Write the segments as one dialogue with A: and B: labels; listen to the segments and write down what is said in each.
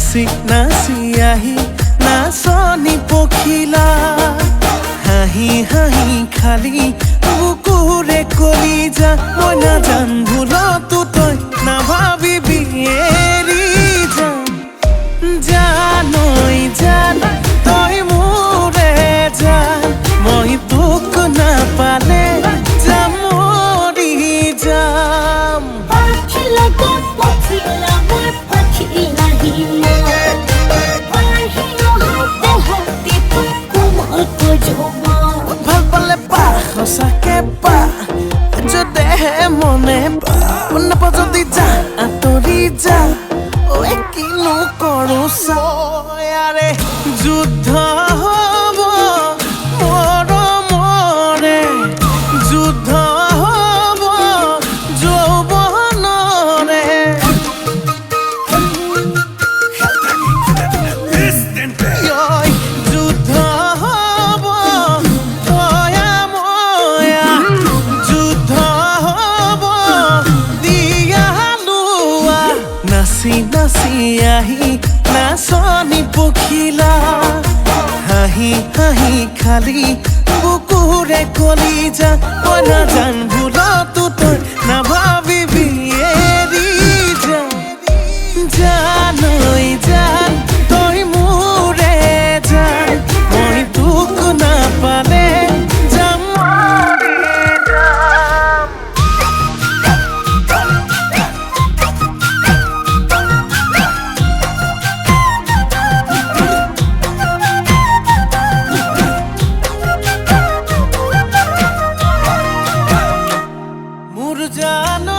A: নাচি নাচি আহি নাচনি পখিলা হাঁহি হাঁহি খালি বুকুৰে কলিজা মই নাজান ভুলতো তই নাভাবিবি এৰি যাম জানৈ জান তই মোৰে জান মই তোক নাপালে যাম মৰি যাম ভাল পালে পা সঁচাকে পা যদিহে মনে পা নাপাওঁ যদি যা আঁতৰি যা কিনো কৰোঁ চাৰে যুদ্ধ হ'ব মৰমৰে যুদ্ধ হ'ব যৌৱনৰে যুদ্ধ হ'ব তয়া ময়া যুদ্ধ হ'ব দিয়া লোৱা নাচি নাচি আহি নাচনি পখিলা হাঁহি হাঁহি খালি বুকুৰে কলিজা মই নাজান ভুলতো তই নাভাবিবি এৰি যাম জানৈ জান তই মোৰে জান মই তোক নাপালে যাম মৰি যাম মোৰ জানো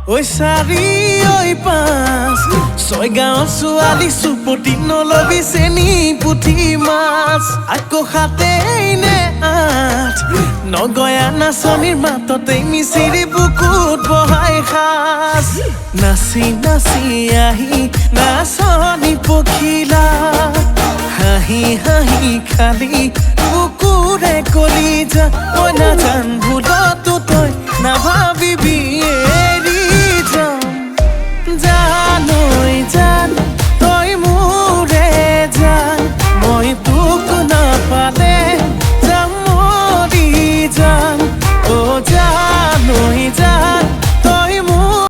A: ঐ চাৰি ঐ পাঁচ ছয় গাঁৱৰ ছোৱালী চুপতি নলবি চেনি পুঠি মাছ আকৌ সাতেই নে আঠ নগয়া নাচনিৰ মাততেই মিচিৰি বুকুত বহাই সাজ নাচি নাচি আহি নাচনি পখিলা হাঁহি হাঁহি খালি বুকুৰে কলিজা মই নাজান ভুলতো তই নাভাবিবি